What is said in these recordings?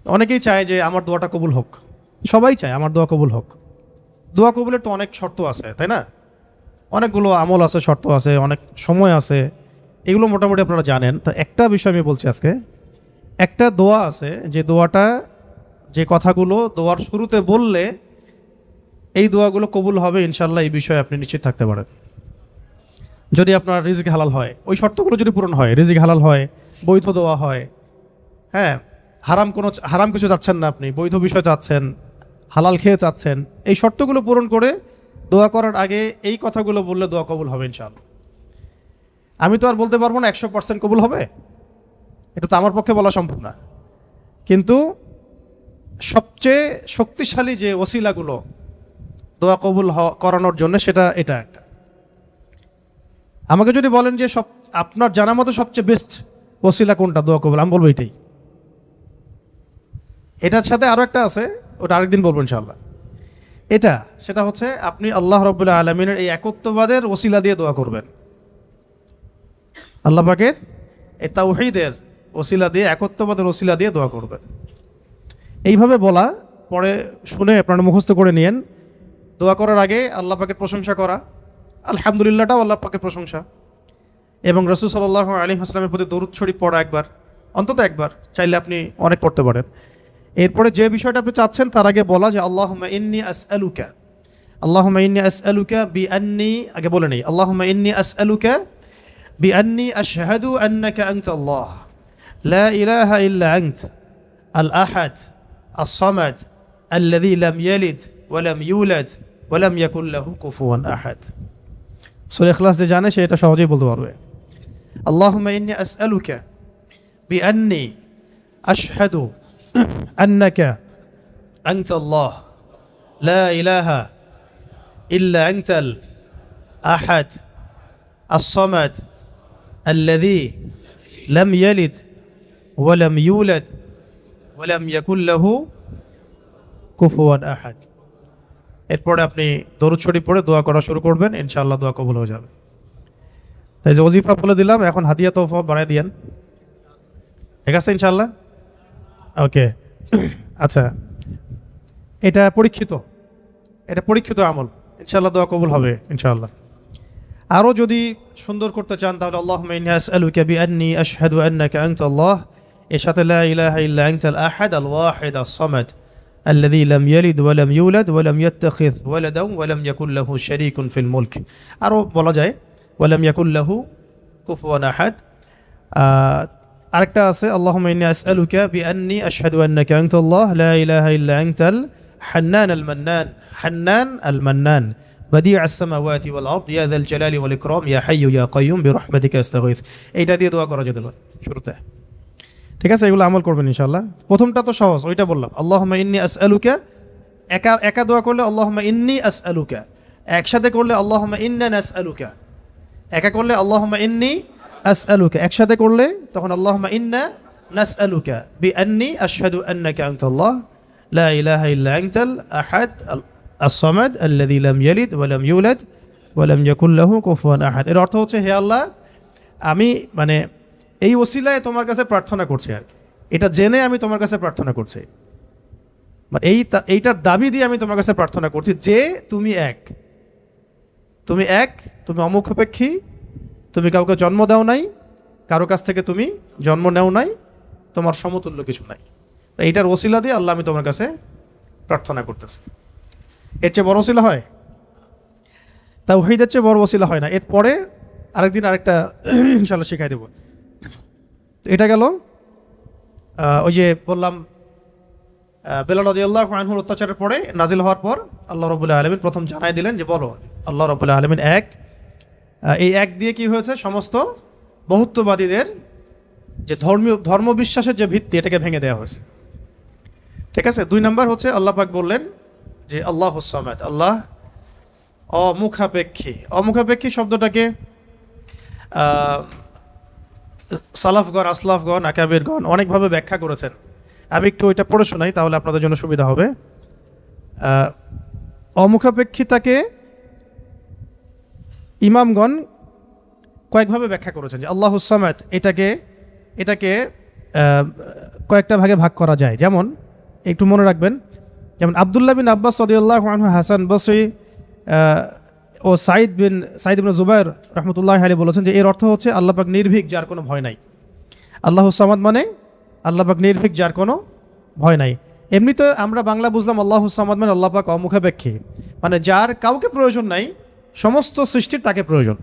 অনেকেই চায় যে আমার দোয়াটা কবুল হোক, সবাই চায় আমার দোয়া কবুল হোক। দোয়া কবুলের তো অনেক শর্ত আছে, তাই না? অনেকগুলো আমল আছে, শর্ত আছে, অনেক সময় আছে, এগুলো মোটামুটি আপনারা জানেন। তো একটা বিষয় আমি বলছি আজকে, একটা দোয়া আছে যে দোয়াটা, যে কথাগুলো দোয়ার শুরুতে বললে এই দোয়াগুলো কবুল হবে ইনশাল্লাহ, এই বিষয়ে আপনি নিশ্চিত থাকতে পারেন। যদি আপনার রিজিক হালাল হয়, ওই শর্তগুলো যদি পূরণ হয়, রিজিক হালাল হয়, বৈধ দোয়া হয়, হ্যাঁ, হারাম কিছু চাচ্ছেন না, আপনি বৈধ বিষয় চাচ্ছেন, হালাল খেয়ে চাচ্ছেন, এই শর্তগুলো পূরণ করে দোয়া করার আগে এই কথাগুলো বললে দোয়া কবুল হবে ইনশাআল্লাহ। আমি তো আর বলতে পারবো না 100% কবুল হবে, এটা তো আমার পক্ষে বলা সম্ভব না, কিন্তু সবচেয়ে শক্তিশালী যে ওসিলাগুলো দোয়া কবুল করানোর জন্য, সেটা এটা একটা। আমাকে যদি বলেন যে আপনার জানা মতো সবচেয়ে বেস্ট ওসিলা কোনটা দোয়া কবুল, আমি বলবো এটাই। এটার সাথে আরও একটা আছে, ওটা আরেকদিন বলবো ইনশাআল্লাহ। সেটা হচ্ছে আপনি আল্লাহ রাব্বুল আলামিনের এই একত্ববাদের ওসিলা দিয়ে দোয়া করবেন। আল্লাহ পাকের এই তাওহীদের ওসিলা দিয়ে, একত্ববাদের ওসিলা দিয়ে দোয়া করবেন। এইভাবে বলা, পরে শুনে আপনারা মুখস্থ করে নিয়েন। দোয়া করার আগে আল্লাহ পাকের প্রশংসা করা, আলহামদুলিল্লাহটাও আল্লাহ পাকের প্রশংসা, এবং রাসূল সাল্লাল্লাহু আলাইহি ওয়াসাল্লামের প্রতি দরুদ শরীফ পড়া একবার, অন্তত একবার, চাইলে আপনি অনেক পড়তে পারেন। এরপরে যে বিষয়টা আপনি চাচ্ছেন তার আগে বলা যে আল্লাহুম্মা ইন্নী আসআলুকা বিআন্নী, আগে বলে নেই, আল্লাহুম্মা ইন্নী আসআলুকা বিআন্নী আশহাদু আন্নাকা আনতাল্লাহ লা ইলাহা ইল্লা আনতা আল আহাদ আস-সামাদ আল্লাযী লাম ইয়ালিদ ওয়া লাম ইউলাদ ওয়া লাম ইয়াকুল লাহু কুফুয়ান আহাদ। সূরা ইখলাস যে জানে সে এটা সহজেই বলতে পারবে। আল্লাহুম্মা ইন্নী আসআলুকা বিআন্নী আশহাদু আন্নাকা আনতাল্লাহ লা ইলাহা ইল্লা আনতাল আহাদ আস-সামাদ আল্লাযী লাম ইয়ালিদ ওয়া লাম ইউলাদ ওয়া লাম ইয়াকুল লাহু কুফুয়ান আহাদ। এরপরে আপনি দরুদ শরীফ পড়ে দোয়া করা শুরু করবেন, ইনশাআল্লাহ দোয়া কবুল হয়ে যাবে। তাই যে ওজিফা বলে দিলাম, এখন হাদিয়া তোফা বাড়ায় দিয়েন, ঠিক আছে ইনশাআল্লাহ? ওকে। আচ্ছা, এটা পরীক্ষিত আমল, ইনশাআল্লাহ দোয়া কবুল হবে ইনশাআল্লাহ। আরও যদি সুন্দর করতে চান তাহলে আল্লাহুম্মা ইন্নী আসআলুকা বিআন্নী আশহাদু আন্নাকা আনতাল্লাহ, এর সাথে লা ইলাহা ইল্লা আনতাল আহাদ আল ওয়াহিদ আস-সামাদ আল্লাযী লাম ইয়ালিদ ওয়া লাম ইউলাদ ওয়া লাম ইয়াত্তাখিয ওয়ালাদান ওয়া লাম ইয়াকুল লাহু শারীকুন ফিল মুলক। আরও বলা যায় ওয়া লাম ইয়াকুল লাহু কুফুয়ান আহাদ। আরেকটা আছে আল্লাহুম্মা ইন্নী আসআলুকা বিআন্নী আশহাদু আন্নাকা আনতাল্লাহ লা ইলাহা ইল্লা আনতাল হান্নান আল মান্নান বাদিউ আস-সামাওয়াতি ওয়াল আরদ ইয়া যাল জালালি ওয়াল ইকরাম ইয়া হাইয়্যু ইয়া কাইয়্যুম বিরহমাতিকা আস্তাগীথ। এইটা দিয়ে দোয়া করা যেতে পারে শুরুতে, ঠিক আছে? এগুলো আমল করবেন ইনশাআল্লাহ। প্রথমটা তো সহজ, ওইটা বললাম, আল্লাহুম্মা ইন্নী আসআলুকা। একা দোয়া করলে আল্লাহুম্মা ইন্নী আসআলুকা, একসাথে করলে আল্লাহুম্মা ইন্না নাসআলুকা। একা করলে আল্লাহুম্মা ইন্নী আসআলুকা, একসাথে করলে তখন আল্লাহুম্মা ইন্না নাসআলুকা বিআন্নী আশহাদু আন্নাকা আনতাল্লাহ লা ইলাহা ইল্লা আনতাল আহাদ আস-সামাদ আল্লাযী লাম ইয়ালিদ ওয়া লাম ইউলাদ ওয়া লাম ইয়াকুল লাহু কুফুয়ান আহাদ। এর অর্থ হচ্ছে, হে আল্লাহ, আমি এই ওসিলায় তোমার কাছে প্রার্থনা করছি, আর এটা জেনে আমি তোমার কাছে প্রার্থনা করছি, এইটার দাবি দিয়ে আমি তোমার কাছে প্রার্থনা করছি যে তুমি এক, তুমি অমুখাপেক্ষী, তুমি কাউকে জন্ম দাও নাই, কারো কাছ থেকে তুমি জন্ম নেও নাই, তোমার সমতুল্য কিছু নাই। এইটার ওসিলা দিয়ে আল্লাহ আমি তোমার কাছে প্রার্থনা করতেছি। এর চেয়ে বড় ওসিলা হয়? তাওহীদের চেয়ে বড় ওসিলা হয় না। এরপরে আরেকদিন আরেকটা ইনশাআল্লাহ শেখাই দেব। এটা গেল ওই যে বললাম বেলাল রাদিয়াল্লাহু আনহুর অত্যাচারের পরে নাজিল হওয়ার পর আল্লাহ রাব্বুল আলামিন প্রথম জানাই দিলেন যে বলো আল্লাহ রাব্বুল আলামিন এক। এই এক দিয়ে কি হয়েছে, সমস্ত বহুত্ববাদীদের যে ধর্মবিশ্বাসের যে ভিত্তি, এটাকে ভেঙে দেওয়া হয়েছে, ঠিক আছে? 2 নম্বর হচ্ছে আল্লাহ পাক বললেন যে আল্লাহুস সামাদ, আল্লাহ অমুখাপেক্ষী শব্দটাকে সালাফগণ, আসলাফগণ, আকাবিরগণ অনেকভাবে ব্যাখ্যা করেছেন। আমি একটু ওইটা পড়ে শোনাই, তাহলে আপনাদের জন্য সুবিধা হবে। অমুখাপেক্ষিতাকে ইমামগণ কয়েকভাবে ব্যাখ্যা করেছেন যে আল্লাহুস সামাদ, এটাকে কয়েকটা ভাগে ভাগ করা যায়। যেমন একটু মনে রাখবেন, যেমন আব্দুল্লাহ বিন আব্বাস রাদিয়াল্লাহু আনহু, হাসান বসরি ও সাইদ ইবনে জুবাইর রহমতুল্লাহ আলাইহি বলেছেন যে এর অর্থ হচ্ছে আল্লাহ পাক নির্ভীক, যার কোনো ভয় নাই। আল্লাহুস সামাদ মানে আল্লাহ পাক নির্ভীক, যার কোনো ভয় নাই। এমনিতে আমরা বাংলা বুঝলাম আল্লাহুস সামাদ মানে আল্লাহ পাক অমুখাপেক্ষী, মানে যার কাউকে প্রয়োজন নাই, সমস্ত সৃষ্টির তাকে প্রয়োজন,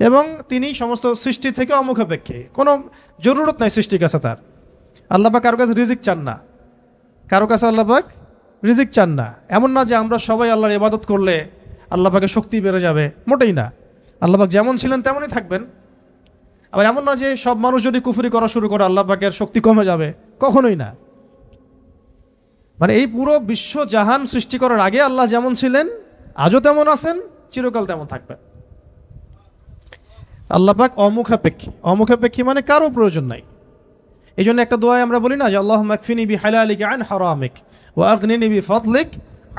এবং তিনি সমস্ত সৃষ্টি থেকে অমুখাপেক্ষী, কোনো জরুরত নাই সৃষ্টির কাছে তার। আল্লাহ পাক কারো কাছে রিজিক চান না, কারো কাছে আল্লাহ পাক রিজিক চান না। এমন না যে আমরা সবাই আল্লাহর ইবাদত করলে আল্লাহ পাকের শক্তি বেড়ে যাবে, মোটেই না। আল্লাহ পাক যেমন ছিলেন তেমনই থাকবেন। আবার এমন না যে সব মানুষ যদি কুফরি করা শুরু করে আল্লাহ পাকের শক্তি কমে যাবে, কখনোই না। মানে এই পুরো বিশ্ব জাহান সৃষ্টি করার আগে আল্লাহ যেমন ছিলেন, আজও তেমন আছেন, চিরকাল তেমন থাকবেন। আল্লাহ পাক অমুখাপেক্ষী। অমুখাপেক্ষী মানে কারো প্রয়োজন নাই। এই জন্য একটা দোয়ায় আমরা বলি না যে আল্লাহুম্মা কফিনি বিহালালিকা আন হারামিক ওয়া আগনিনি বিফাদলিক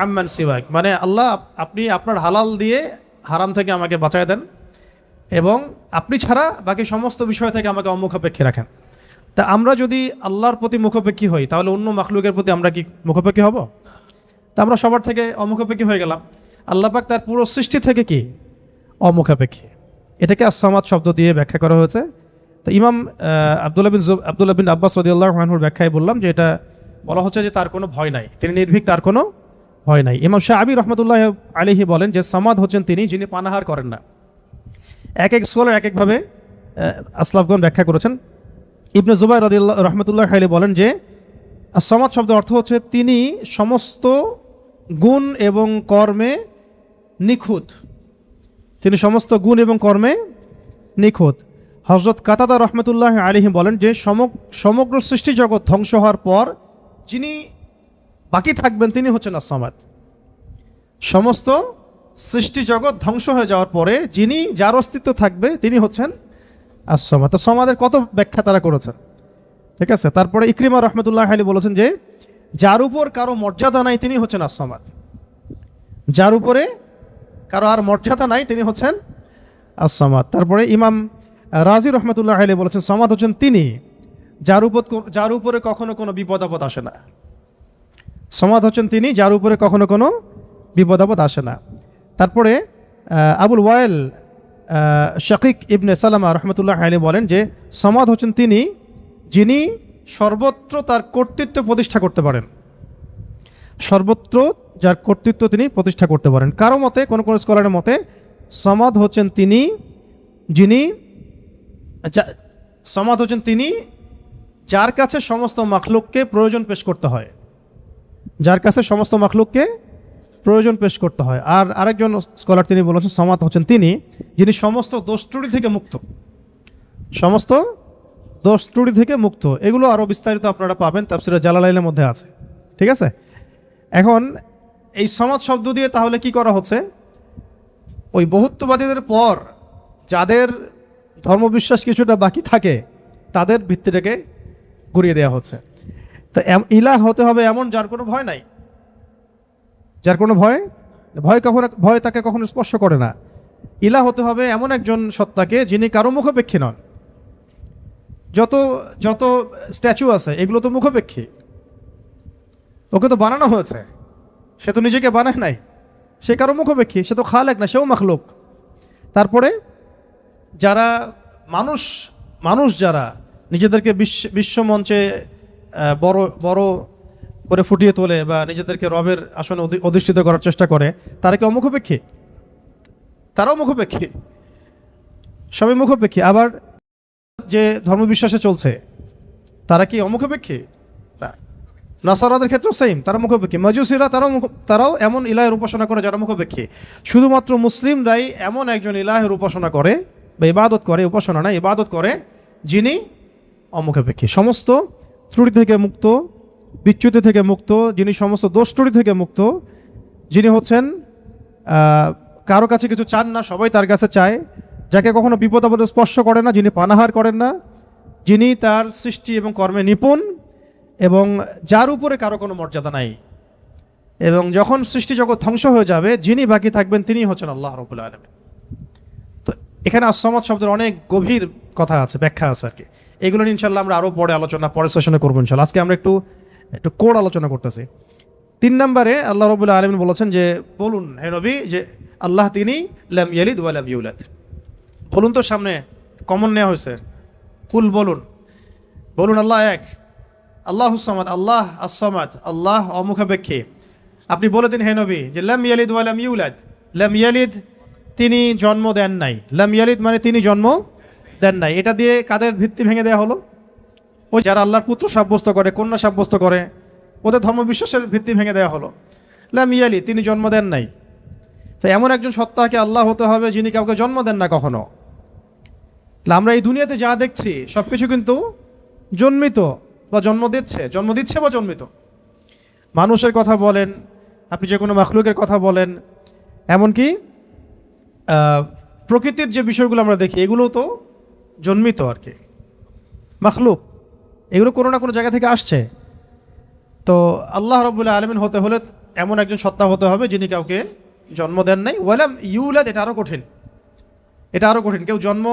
আম্মান সিওয়াক, মানে আল্লাহ আপনি আপনার হালাল দিয়ে হারাম থেকে আমাকে বাঁচায় দেন, এবং আপনি ছাড়া বাকি সমস্ত বিষয় থেকে আমাকে অমুখাপেক্ষী রাখেন। তা আমরা যদি আল্লাহর প্রতি মুখাপেক্ষী হই, তাহলে অন্য মাখলুকের প্রতি আমরা কি মুখাপেক্ষী হব? তা আমরা সবার থেকে অমুখাপেক্ষী হয়ে গেলাম। আল্লাহ পাক তার পুরো সৃষ্টি থেকে কি অমুখাপেক্ষী। এটাকে আস-সামাদ শব্দ দিয়ে ব্যাখ্যা করা হয়েছে। তো ইমাম আব্দুল্লাহ বিন আব্বাস রাদিয়াল্লাহু আনহুর ব্যাখ্যায় বললাম যে এটা বলা হচ্ছে যে তার কোনো ভয় নাই, তিনি নির্ভীক, তার কোনো ভয় নাই। ইমাম শাআবী রহমতুল্লাহ আলাইহি বলেন যে সামাদ হচ্ছেন তিনি যিনি পানাহার করেন না। এক এক স্কলার এক একভাবে আসলাফগণ ব্যাখ্যা করেছেন। ইবনে জুবাইর রাদিয়াল্লাহু রহমতুল্লাহ আলাইহি বলেন যে আস-সামাদ শব্দের অর্থ হচ্ছে তিনি সমস্ত গুণ এবং কর্মে নিখুঁত, তিনি সমস্ত গুণ এবং কর্মে নিখুঁত। হযরত কাতাদা রহমতুল্লাহ আলাইহি বলেন যে সমগ্র সৃষ্টি জগৎ ধ্বংস হওয়ার পর যিনি বাকি থাকবেন তিনি হচ্ছেন আস-সামাদ। সমস্ত সৃষ্টি জগৎ ধ্বংস হয়ে যাওয়ার পরে যিনি, যার অস্তিত্ব থাকবে তিনি হচ্ছেন আস-সামাদ। তো সামাদের কত ব্যাখ্যা তারা করেছেন, ঠিক আছে। তারপরে ইকরিমা রহমতুল্লাহ আলাইহি বলেছেন যে যার উপর কারো মর্যাদা নাই তিনি হচ্ছেন আস-সামাদ, যার উপরে কারো আর মর্যাদা নাই তিনি হচ্ছেন আস-সামাদ। তারপরে ইমাম রাজি রহমতুল্লাহ আলাইহি বলেছেন সামাদ হচ্ছেন তিনি যার উপরে কখনো কোনো বিপদ আপদ আসে না। সামাদ হচ্ছেন তিনি যার উপরে কখনো কোনো বিপদ আপদ আসে না। তারপরে আবুল ওয়াইল শাকিক ইবনে সালামা রহমতুল্লাহ আলাইহি বলেন যে সামাদ হচ্ছেন তিনি যিনি সর্বত্র তার কর্তৃত্ব প্রতিষ্ঠা করতে পারেন, সর্বত্র যার কর্তৃত্ব তিনি প্রতিষ্ঠা করতে পারেন। কারো মতে, কোন কোন স্কলারের মতে সামাদ হচ্ছেন তিনি যিনি, সামাদ হচ্ছেন তিনি যার কাছে সমস্ত মাখলুককে প্রয়োজন পেশ করতে হয়, যার কাছে সমস্ত মাখলুককে প্রয়োজন পেশ করতে হয়। আর আরেকজন স্কলার তিনি বলেছেন সামাদ হচ্ছেন তিনি যিনি সমস্ত দোষ ত্রুটি থেকে মুক্ত, সমস্ত দোষ ত্রুটি থেকে মুক্ত। এগুলো আরও বিস্তারিত আপনারা পাবেন তাফসীরে জালালাইনের মধ্যে আছে, ঠিক আছে। এখন এই সামাদ শব্দ দিয়ে তাহলে কি করা হচ্ছে, ওই বহুত্ববাদীদের পর যাদের ধর্মবিশ্বাস কিছুটা বাকি থাকে তাদের ভিত্তিটাকে ঘুরিয়ে দেওয়া হচ্ছে। তো ইলাহ হতে হবে এমন যার কোনো ভয় নাই, যার কোনো ভয় তাকে কখনো স্পর্শ করে না। ইলাহ হতে হবে এমন একজন সত্তাকে যিনি কারো মুখাপেক্ষী নন। যত যত স্ট্যাচু আছে এগুলো তো মুখাপেক্ষী, ওকে তো বানানো হয়েছে, সে তো নিজেকে বানায় নাই, সে কারো মুখাপেক্ষী, সে তো খালেক না, সেও মাখলুক। তারপরে যারা মানুষ যারা নিজেদেরকে বিশ্ব মঞ্চে বড় বড় করে ফুটিয়ে তোলে বা নিজেদেরকে রবের আসনে অধিষ্ঠিত করার চেষ্টা করে, তারা কি অমুখাপেক্ষী? তারাও মুখাপেক্ষী, সবাই মুখাপেক্ষী। আবার যে ধর্মবিশ্বাসে চলছে তারা কি অমুখাপেক্ষী? নাসারাদের ক্ষেত্রেও সেম, তারা মুখাপেক্ষী। মাজুসিরা তারাও এমন ইলাহের উপাসনা করে যারা মুখাপেক্ষী। শুধুমাত্র মুসলিমরাই এমন একজন ইলাহের উপাসনা করে বা ইবাদত করে, উপাসনা না ইবাদত করে, যিনি অমুখাপেক্ষী, সমস্ত ত্রুটি থেকে মুক্ত, বিচ্যুতি থেকে মুক্ত, যিনি সমস্ত দোষ ত্রুটি থেকে মুক্ত, যিনি হচ্ছেন কারো কাছে কিছু চান না, সবাই তার কাছে চায়, যাকে কখনো বিপদ আপদে স্পর্শ করে না, যিনি পানাহার করেন না, যিনি তার সৃষ্টি এবং কর্মে নিপুণ, এবং যার উপরে কারো কোনো মর্যাদা নাই। এবং যখন সৃষ্টি জগৎ ধ্বংস হয়ে যাবে যিনি বাকি থাকবেন তিনি হচ্ছেন আল্লাহ রাব্বুল আলামিন। তো এখানে আস-সামাদ শব্দের অনেক গভীর কথা আছে, ব্যাখ্যা আছে আর কি। এগুলো নিয়ে ইনশাল্লাহ আমরা আরও পরে সেশনে করবো ইনশাল্লাহ। আজকে আমরা একটু কোড আলোচনা করতেছি। 3 নম্বরে আল্লাহ রাব্বুল আলামিন বলেছেন যে বলুন হে নবী যে আল্লাহ তিনি লাম ইয়ালিদ ওয়া লাম ইউলাদ। বলুন তো সামনে কমন নেওয়া হয়েছে, কুল বলুন আল্লাহ এক, আল্লাহুস সামাদ, আল্লাহ আস-সামাদ, আল্লাহ অমুখাপেক্ষী। আপনি বলে দিন হে নবী যে লাম ইয়ালিদ ওয়া লাম ইউলাদ। লাম ইয়ালিদ তিনি জন্ম দেন নাই, লাম ইয়ালিদ মানে তিনি জন্ম দেন নাই। এটা দিয়ে কাদের ভিত্তি ভেঙে দেওয়া হলো? ওই যারা আল্লাহর পুত্র সাব্যস্ত করে, কন্যা সাব্যস্ত করে, ওদের ধর্মবিশ্বাসের ভিত্তি ভেঙে দেওয়া হলো। লাম ইয়ালিদ তিনি জন্ম দেন নাই। তো এমন একজন সত্তাকে আল্লাহ হতে হবে যিনি কাউকে জন্ম দেন না কখনো। আমরা এই দুনিয়াতে যা দেখছি সব কিছু কিন্তু জন্মিত বা জন্ম দিচ্ছে বা জন্মিত। মানুষের কথা বলেন, আপনি যে কোনো মাখলুকের কথা বলেন, এমনকি প্রকৃতির যে বিষয়গুলো আমরা দেখি এগুলো তো জন্মিত আর কি, মাখলুক, এগুলো কোনো না কোনো জায়গা থেকে আসছে। তো আল্লাহ রাব্বুল আলামিন হতে হলে এমন একজন সত্তা হতে হবে যিনি কাউকে জন্ম দেন নাই। ওয়ালাম ইউলাদ, এটা আরও কঠিন। কেউ জন্ম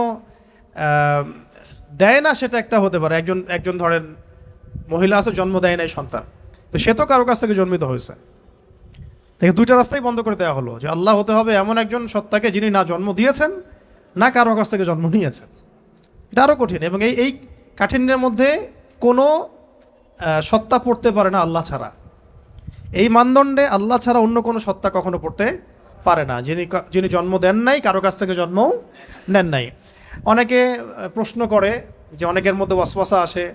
দেয় না সেটা একটা হতে পারে, একজন ধরেন মহিলা আছে জন্ম দেয় নাই সন্তান, তো সে তো কারো কাছ থেকে জন্মিত হয়েছে। তাকে দুইটা রাস্তাই বন্ধ করে দেওয়া হলো যে আল্লাহ হতে হবে এমন একজন সত্তাকে যিনি না জন্ম দিয়েছেন না কারো কাছ থেকে জন্ম নিয়েছেন। এটা আরও কঠিন, এবং এই কাঠিন্যের মধ্যে কোনো সত্তা পড়তে পারে না আল্লাহ ছাড়া। এই মানদণ্ডে আল্লাহ ছাড়া অন্য কোনো সত্তা কখনো পড়তে পারে না, যিনি জন্ম দেন নাই, কারো কাছ থেকে জন্ম নেন নাই। অনেকে প্রশ্ন করে যে অনেকের মধ্যে ওয়াসওয়াসা আসে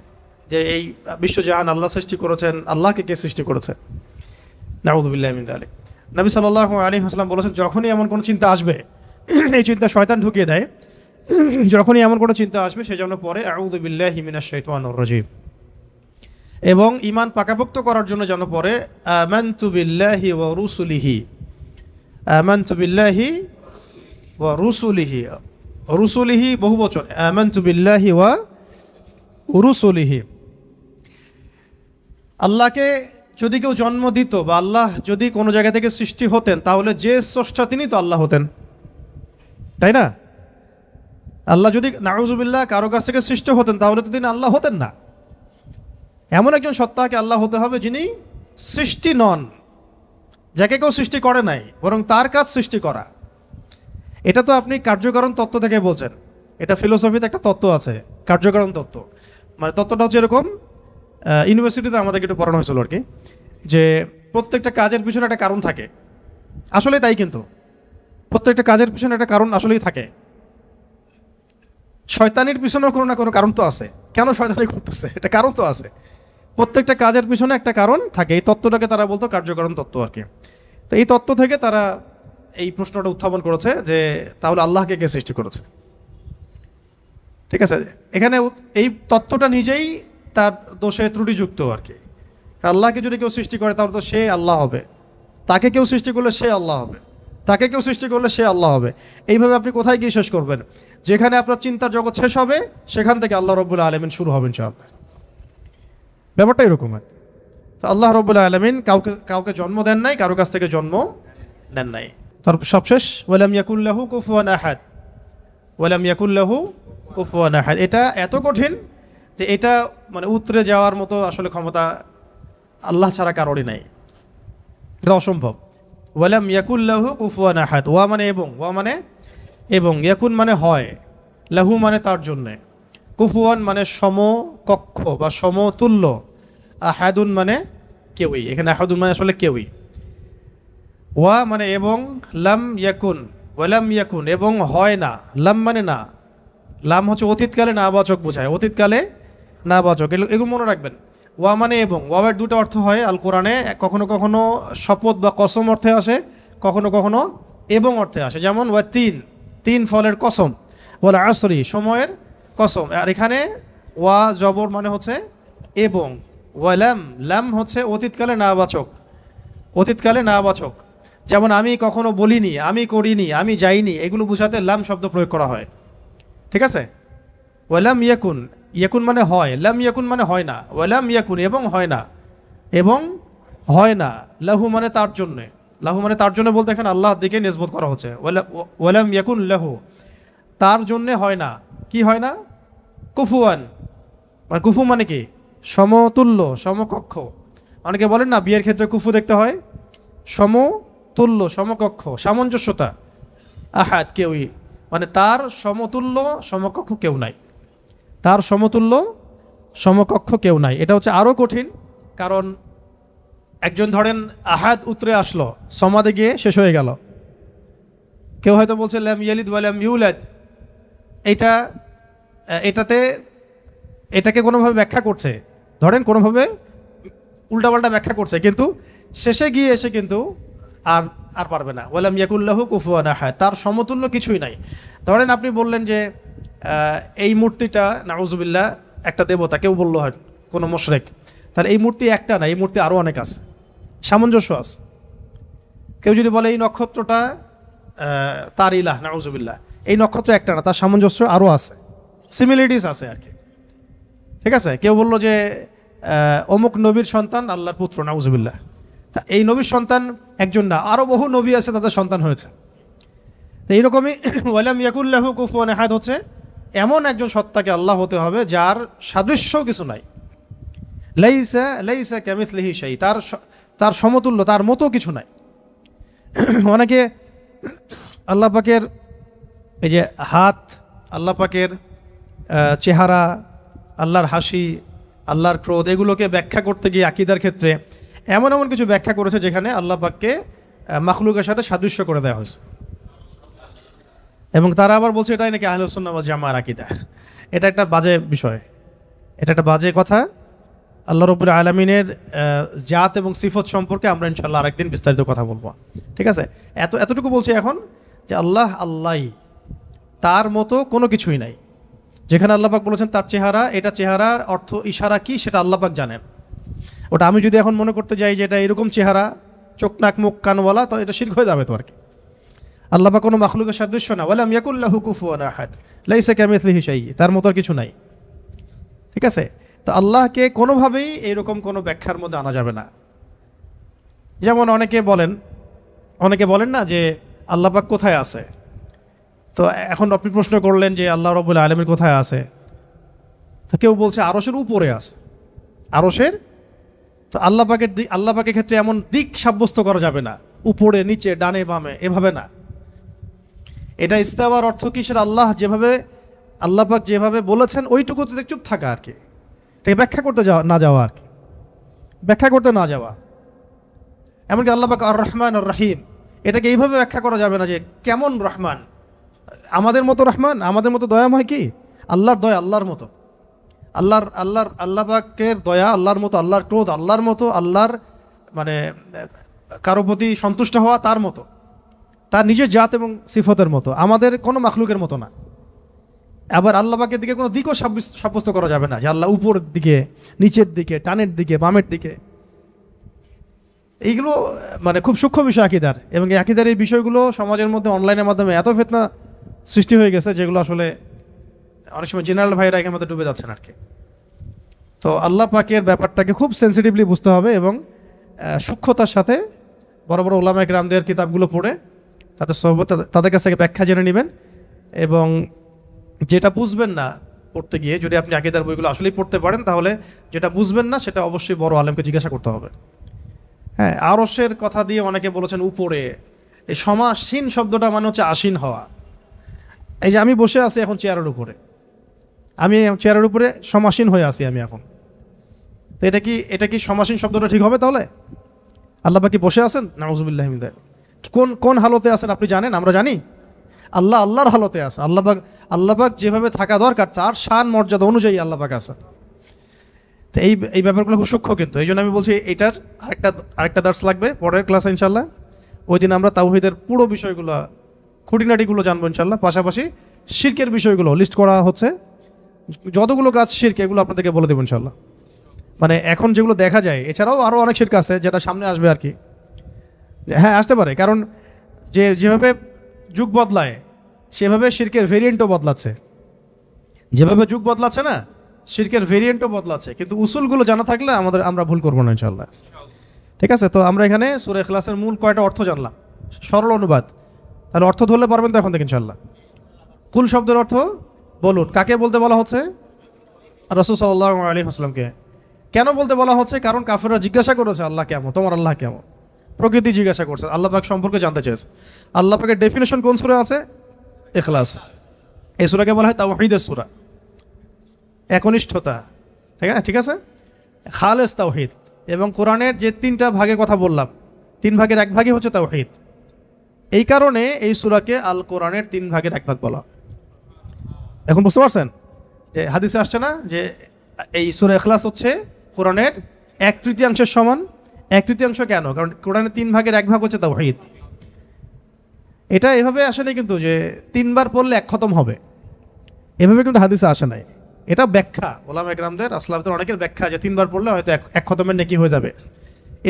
যে এই বিশ্বজাহান আল্লাহ সৃষ্টি করেছেন, আল্লাহকে কে সৃষ্টি করেছে? নাউযুবিল্লাহি মিন যালিক। নবী সাল্লাল্লাহু আলাইহি ওয়াসাল্লাম বলেছেন যখনই এমন কোনো চিন্তা আসবে, এই চিন্তা শয়তান ঢুকিয়ে দেয়, যখনই এমন কোনো চিন্তা আসবে সেজন্য পরে আউযু বিল্লাহি মিনাশ শাইতানির রাজিম, এবং ঈমান পাকাপোক্ত করার জন্য যেন পরে আমানতু বিল্লাহি ওয়া রুসুলিহি, আমানতু বিল্লাহি ওয়া রুসুলিহি, রুসুলিহি বহুবচন, আমানতু বিল্লাহি ওয়া রুসুলিহি। আল্লাহকে যদি কেউ জন্ম দিত বা আল্লাহ যদি কোনো জায়গা থেকে সৃষ্টি হতেন তাহলে যে স্রষ্টা তিনি তো আল্লাহ হতেন, তাই না? আল্লাহ যদি নাউযুবিল্লাহ কারো কাছ থেকে সৃষ্টি হতেন তাহলে তো তিনি আল্লাহ হতেন না। এমন একজন সত্তাকে আল্লাহ হতে হবে যিনি সৃষ্টি নন, যাকে কেউ সৃষ্টি করে নাই, বরং তার কাজ সৃষ্টি করা। এটা তো আপনি কার্যকারণ তত্ত্ব থেকে বলছেন, এটা ফিলোসফিতে একটা তত্ত্ব আছে কার্যকারণ তত্ত্ব। মানে তত্ত্বটা হচ্ছে এরকম, ইউনিভার্সিটিতে আমাদেরকে একটু পড়ানো হয়েছিল আর কি, যে প্রত্যেকটা কাজের পিছনে একটা কারণ থাকে। আসলে তাই, কিন্তু প্রত্যেকটা কাজের পিছনে একটা কারণ আসলেই থাকে। শয়তানির পিছনেও কোনো না কোনো কারণ তো আছে, কেন শয়তানি করতেছে এটা কারণ তো আছে। প্রত্যেকটা কাজের পিছনে একটা কারণ থাকে। এই তত্ত্বটাকে তারা বলতো কার্যকারণ তত্ত্ব আর কি। তো এই তত্ত্ব থেকে তারা এই প্রশ্নটা উত্থাপন করেছে যে তাহলে আল্লাহকে কে সৃষ্টি করেছে? ঠিক আছে, এখানে এই তত্ত্বটা নিজেই তার দোষে ত্রুটিযুক্ত আর কি। আল্লাহকে যদি কেউ সৃষ্টি করে তাহলে তো সে আল্লাহ হবে, তাকে কেউ সৃষ্টি করলে সে আল্লাহ হবে, তাকে কেউ সৃষ্টি করলে সে আল্লাহ হবে। এইভাবে আপনি কোথায় গিয়ে শেষ করবেন? যেখানে আপনার চিন্তার জগৎ শেষ হবে সেখান থেকে আল্লাহ রাব্বুল আলামিন শুরু হবেন ইনশাআল্লাহ। ব্যাপারটা এরকম আর। তো আল্লাহ রাব্বুল আলামিন কাউকে জন্ম দেন নাই, কারো কাছ থেকে জন্ম নেন নাই। তারপর সবশেষ ওয়ালাম ইয়াকুল্লাহু কুফুয়ান আহাদ, ওয়ালাম ইয়াকুল্লাহু কুফুয়ান আহাদ। এটা এত কঠিন যে এটা মানে উতরে যাওয়ার মতো আসলে ক্ষমতা আল্লাহ ছাড়া কারোরই নাই, এটা অসম্ভব। ওয়ালাম ইয়াকুল্লাহু কুফুয়ান আহাদ, ওয়া মানে এবং, ইয়াকুন মানে হয়, লাহু মানে তার জন্যে, কুফুয়ান মানে সমকক্ষ বা সমতুল্য, আহাদুন মানে কেউই। এখানে আহাদুন মানে আসলে কেউই। ওয়া মানে এবং, লাম ইয়াকুন, ওয়ালাম ইয়াকুন এবং হয় না, লাম মানে না, লাম হচ্ছে অতীতকালে নাবাচক বোঝায়, অতীতকালে নাবাচক, এগুলো মনে রাখবেন। ওয়া মানে এবং, ওয়াবের দুটো অর্থ হয় আল কোরআনে, কখনো কখনো শপথ বা কসম অর্থে আসে, কখনো কখনো এবং অর্থে আসে। যেমন ওয়া তিন ফলের কসম, ওয়াল আসরি সময়ের কসম। আর এখানে ওয়া জবর মানে হচ্ছে এবং, ওয়ালাম লাম হচ্ছে অতীতকালে নাবাচক। যেমন আমি কখনো বলিনি, আমি করিনি, আমি যাইনি, এগুলো বোঝাতে লাম শব্দ প্রয়োগ করা হয়। ঠিক আছে, ওয়ালাম ইয়াকুন মানে হয়, লাম ইয়াকুন মানে হয় না, ওয়ালাম ইয়াকুন এবং হয় না, লাহু মানে তার জন্য, বলতে এখানে আল্লাহর দিকে নিসবত করা হচ্ছে। ওয়ালাম ইয়াকুন লাহু, তার জন্যে হয় না, কি হয় না? কুফুয়ান, মানে কুফু মানে কি? সমতুল্য, সমকক্ষ। অনেকে বলেন না বিয়ের ক্ষেত্রে কুফু দেখতে হয়, সমতুল্য, সমকক্ষ, সামঞ্জস্যতা। আহাদ, কেউই, মানে তার সমতুল্য সমকক্ষ কেউ নাই, তার সমতুল্য সমকক্ষ কেউ নাই। এটা হচ্ছে আরও কঠিন, কারণ একজন ধরেন আহাদ উতরে আসলো, সমাদে গিয়ে শেষ হয়ে গেল। কেউ হয়তো বলছে লাম ইয়ালিদ ওয়া লাম ইউলাদ, এটাকে কোনোভাবে ব্যাখ্যা করছে, ধরেন কোনোভাবে উল্টাপাল্টা ব্যাখ্যা করছে, কিন্তু শেষে গিয়ে এসে কিন্তু আর আর পারবে না। ওয়ালাম ইয়াকুল্লাহু কুফুয়ান আহাদ, তার সমতুল্য কিছুই নাই। ধরেন আপনি বললেন যে এই মূর্তিটা নাউজুবিল্লাহ একটা দেবতা, কেউ বললো হয় কোনো মুশরিক, তাহলে এই মূর্তি একটা না, এই মূর্তি আরও অনেক আছে, সামঞ্জস্য আছে। কেউ যদি বলে এই নক্ষত্রটা তার ইলাহ, নাউজুবিল্লাহ, এই নক্ষত্র একটা না, তার সামঞ্জস্য আরও আছে, সিমিলারিটিস আছে আর কি। ঠিক আছে, কেউ বললো যে অমুক নবীর সন্তান আল্লাহর পুত্র, নাউজুবিল্লাহ, তা এই নবীর সন্তান একজন না, আরও বহু নবী আছে, তাদের সন্তান হয়েছে। তো এইরকমই ওয়ালাম ইয়াকুল্লাহু কুফুয়ান আহাদ হচ্ছে এমন একজন সত্তাকে আল্লাহ হতে হবে যার সাদৃশ্য কিছু নাই। লাইসা লাইসা কামিথলিহি শাই, তার সমতুল্য, তার মতো কিছু নাই। অনেকে আল্লাহ পাকের এই যে হাত, আল্লাহ পাকের চেহারা, আল্লাহর হাসি, আল্লাহর ক্রোধ, এগুলোকে ব্যাখ্যা করতে গিয়ে আকীদার ক্ষেত্রে এমন এমন কিছু ব্যাখ্যা করেছে যেখানে আল্লাহ পাককে মাখলুকের সাথে সাদৃশ্য করে দেওয়া হয়েছে, এবং তারা আবার বলছে এটাই নাকি আহলুস সুন্নাহ ওয়াল জামাআর আকীদা। এটা একটা বাজে বিষয়, এটা একটা বাজে কথা। আল্লাহ রাব্বুল আলামিনের জাত এবং সিফত সম্পর্কে আমরা ইনশাআল্লাহ আরেকদিন বিস্তারিত কথা বলবো। ঠিক আছে, এতটুকু বলছি এখন যে আল্লাহ আল্লাহই, তার মতো কোনো কিছুই নাই। যেখানে আল্লাহ পাক বলেছেন তার চেহারা, এটা চেহারার অর্থ ইশারা কি সেটা আল্লাহ পাক জানেন। ওটা আমি যদি এখন মনে করতে যাই যে এটা এরকম চেহারা, চোখ নাক মুখ কানওয়ালা, তো এটা শিরক হয়ে যাবে তো আর কি। আল্লাহ পাক কোনো মাখলুকের সাদৃশ্য না, ওয়ালাম ইয়াকুল্লাহু কুফুয়ান আহাদ, লাইসা কামিথলিহি শাই, তার মতো আর কিছু নাই। ঠিক আছে, তো আল্লাহকে কোনোভাবেই এইরকম কোনো ব্যাখ্যার মধ্যে আনা যাবে না। যেমন অনেকে বলেন না যে আল্লাহ পাক কোথায় আছে। তো এখন আপনি প্রশ্ন করলেন যে আল্লাহ রাব্বুল আলামিন কোথায় আছে, তো কেউ বলছে আরশের উপরে আছে, আরশের। তো আল্লাহ পাকের ক্ষেত্রে এমন দিক সাব্যস্ত করা যাবে না, উপরে নিচে ডানে বামে, এভাবে না। এটা ইস্তাওয়ার অর্থ কি, সেটা আল্লাহ পাক যেভাবে বলেছেন ওইটুকুতে চুপ থাকা আর কি, এটাকে ব্যাখ্যা করতে না যাওয়া আর কি, ব্যাখ্যা করতে না যাওয়া। এমনকি আল্লাহ পাক আর রহমান আর রহিম, এটাকে এইভাবে ব্যাখ্যা করা যাবে না যে কেমন রহমান, আমাদের মতো রহমান, আমাদের মতো দয়াময় কি? আল্লাহর দয়া আল্লাহর মতো, আল্লাহ পাকের দয়া আল্লাহর মতো, আল্লাহর ক্রোধ আল্লাহর মতো, আল্লাহর মানে কারো প্রতি সন্তুষ্ট হওয়া তার মতো, তার নিজের জাত এবং সিফতের মতো, আমাদের কোনো মাখলুকের মতো না। আবার আল্লাহ পাকের দিকে কোনো দিকও সাব্যস্ত করা যাবে না যে আল্লাহ উপরের দিকে, নিচের দিকে, টানের দিকে, বামের দিকে। এইগুলো মানে খুব সূক্ষ্ম বিষয় আকীদার, এবং এই আকীদার এই বিষয়গুলো সমাজের মধ্যে অনলাইনের মাধ্যমে এত ফিতনা সৃষ্টি হয়ে গেছে যেগুলো আসলে অনেক সময় জেনারেল ভাইরা এখানে মধ্যে ডুবে যাচ্ছেন আর কি। তো আল্লাহ পাকের ব্যাপারটাকে খুব সেন্সিটিভলি বুঝতে হবে, এবং সূক্ষ্মতার সাথে বড় বড় উলামায়ে কেরামদের কিতাবগুলো পড়ে তাদের কাছ থেকে ব্যাখ্যা জেনে নেবেন। এবং যেটা বুঝবেন না পড়তে গিয়ে, যদি আপনি আকীদার বইগুলো আসলেই পড়তে পারেন, তাহলে যেটা বুঝবেন না সেটা অবশ্যই বড় আলেমকে জিজ্ঞাসা করতে হবে। হ্যাঁ, আরশের কথা দিয়ে অনেকে বলেছেন উপরে। এই সমাসীন শব্দটা মানে হচ্ছে আসীন হওয়া। এই যে আমি বসে আছি এখন চেয়ারের উপরে, আমি চেয়ারের উপরে সমাসীন হয়ে আছি আমি এখন, তো এটা কি সমাসীন শব্দটা ঠিক হবে? তাহলে আল্লাহ পাক কি বসে আছেন? নাউজুবিল্লাহি মিন যালিক। কোন হালতে আছেন আপনি জানেন? আমরা জানি। আল্লাহর হালতে আছে। আল্লাহ পাক যেভাবে থাকা দরকার তার শান মর্যাদা অনুযায়ী আল্লাহ পাক আছে। তো এই ব্যাপারগুলো খুব সূক্ষ্ম, কিন্তু এই জন্য আমি বলছি এটার আরেকটা দার্স লাগবে পরের ক্লাসে ইনশাল্লাহ। ওই দিন আমরা তাওহীদের পুরো বিষয়গুলো, খুঁটিনাটিগুলো জানবো ইনশাল্লাহ। পাশাপাশি শিরকের বিষয়গুলো লিস্ট করা হচ্ছে, যতগুলো কাজ শিরক এগুলো আপনাদেরকে বলে দেবো ইনশাল্লাহ। মানে এখন যেগুলো দেখা যায়, এছাড়াও আরও অনেক শিরক আছে যেটা সামনে আসবে আর কি। হ্যাঁ, আসতে পারে, কারণ যেভাবে যুগ বদলায় সেভাবে শিরকের ভেরিয়েন্টও বদলাচ্ছে। যেভাবে যুগ বদলাচ্ছে না, শিরকের ভেরিয়েন্টও বদলাচ্ছে, কিন্তু উসুলগুলো জানা থাকলে আমরা ভুল করবো না ইনশাল্লাহ। ঠিক আছে, তো আমরা এখানে সূরা ইখলাসের মূল কয়টা অর্থ জানলাম, সরল অনুবাদ। তাহলে অর্থ ধরলে পারবেন তো এখন থেকে ইনশাল্লাহ। কুল শব্দের অর্থ বলুন, কাকে বলতে বলা হচ্ছে? রাসূল সাল্লাল্লাহু আলাইহি ওয়াসাল্লামকে। কেন বলতে বলা হচ্ছে? কারণ কাফেররা জিজ্ঞাসা করেছে আল্লাহ কেমন, তোমার আল্লাহ কেমন, প্রকৃতি জিজ্ঞাসা করছে, আল্লাহ পাক সম্পর্কে জানতে চেয়েছে। আল্লাহ পাকের ডেফিনেশন কোন সূরা আছে? ইখলাস। এই সূরাকে বলা হয় তাওহীদের সূরা, একনিষ্ঠতা। ঠিক আছে, খালেস তাওহীদ। এবং কোরআনের যে 3টা ভাগের কথা বললাম, 3 ভাগের 1 ভাগই হচ্ছে তাওহীদ। এই কারণে এই সূরাকে আল কোরআনের 3 ভাগের 1 ভাগ বলা। এখন বুঝতে পারছেন যে হাদিসে আসছে না যে এই সূরা ইখলাস হচ্ছে কোরআনের 1/3 সমান। 1/3 কেন? কারণ কোরআনের 3 ভাগের 1 ভাগ হচ্ছে তাওহীদ। এটা এভাবে আসে নাই কিন্তু যে 3 বার পড়লে 1 খতম হবে, এভাবে কিন্তু হাদিসে আসে নাই। এটা ব্যাখ্যা, ওলামা ইকরামদের আসলাফদের অনেকের ব্যাখ্যা যে 3 বার পড়লে হয়তো 1 খতমের নেকি হয়ে যাবে।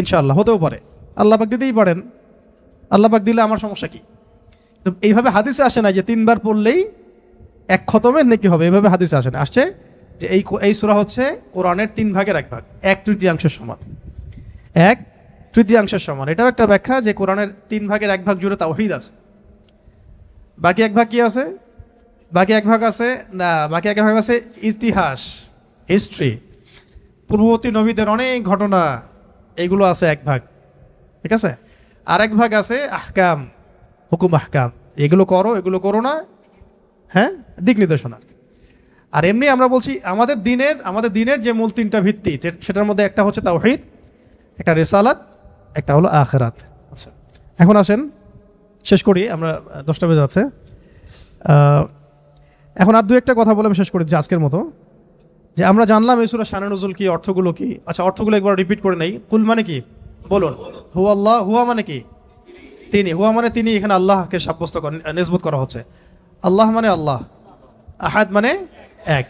ইনশাআল্লাহ হতেও পারে, আল্লাহ পাক দিতেই পারেন, আল্লাহ পাক দিলে আমার সমস্যা কি? তো এইভাবে হাদিসে আসে না যে 3 বার পড়লেই 1 খতমের নেকি হবে, এইভাবে হাদিসে আসে না। আসছে যে এই সূরা হচ্ছে কোরআনের 3 ভাগের 1 ভাগ, 1/3 সমান, 1/3 সমান। এটাও একটা ব্যাখ্যা যে কোরআনের 3 ভাগের 1 ভাগ জুড়ে তাওহীদ আছে। বাকি 1 ভাগ কি আছে? বাকি 1 ভাগ আছে না, বাকি 1 ভাগ আছে ইতিহাস, হিস্ট্রি, পূর্ববর্তী নবীদের অনেক ঘটনা, এইগুলো আছে 1 ভাগ। ঠিক আছে, আর 1 ভাগ আছে আহকাম, হুকুম আহকাম, এগুলো করো এগুলো করো না, হ্যাঁ, দিক নির্দেশনা। আর এমনি আমরা বলছি আমাদের দিনের যে মূল 3টা ভিত্তি, সেটার মধ্যে একটা হচ্ছে তাওহীদ, একটা রিসালাত, একটা হলো আখিরাত। আচ্ছা, এখন আসেন শেষ করি, আমরা 10টা বেজে আছে। এখন আর 2-1টা কথা বলে আমি শেষ করি যে আজকের মতো, যে আমরা জানলাম এই সূরা শানে নুজুল কি, অর্থগুলো কি। আচ্ছা, অর্থগুলো একবার রিপিট করে নেই। কুল মানে কি বলুন? হুয়া আল্লাহ। হুয়া মানে কি? তিনি। হুয়া মানে তিনি, এখানে আল্লাহকে সাব্যস্ত নিসবত করা হচ্ছে। আল্লাহ মানে আল্লাহ, আহাদ মানে 1।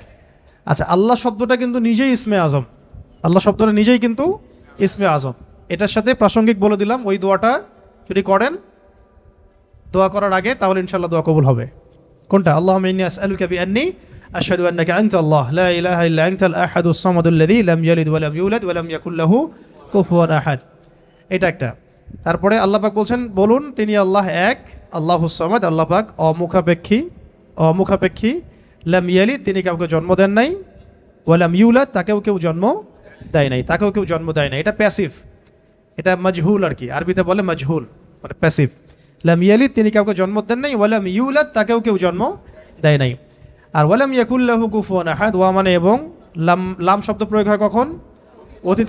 আচ্ছা, আল্লাহ শব্দটা কিন্তু নিজেই ইসমে আজম, আল্লাহ শব্দটা নিজেই কিন্তু ইসমে আজম। এটার সাথে প্রাসঙ্গিক বলে দিলাম, ওই দোয়াটা যদি করেন দোয়া করার আগে, তাহলে ইনশাআল্লাহ দোয়া কবুল হবে। কোনটা? আল্লাহুম্মা ইন্নী আসআলুকা বিআন্নী আশহাদু আন্নাকা আনতা আল্লাহ লা ইলাহা ইল্লা আনতাল আহাদুস সামাদুল্লাযী লাম ইয়ালিদ ওয়া লাম ইউলাদ ওয়া লাম ইয়াকুল লাহু কুফুয়ান আহাদ। এটা একটা। তারপরে আল্লাহ পাক বলছেন, বলুন তিনি আল্লাহ 1, আল্লাহুস সামাদ, আল্লাহ পাক অমুখাপেক্ষী, লাম ইয়ালিদ তিনি কাউকে জন্ম দেন নাই, ওয়া লাম ইউলাদ তাকেও কেউ জন্ম দেয় নাই, তাকেও কেউ জন্ম দেয় নাই। এটা প্যাসিভ, এটা মাজহুল আর কি, আরবিতে বলে মাজহুল, মানে প্যাসিভ। লাম ইয়ালিদ তিনি কাউকে জন্ম দেন নাই, ওয়া লাম ইউলাদ তাকেও কেউ জন্ম দেয় নাই। আর ওয়া লাম ইয়াকুল লাহু কুফুয়ান আহাদ, ওয়া মানে এবং, লাম শব্দ প্রয়োগ হয় কখন? অতীত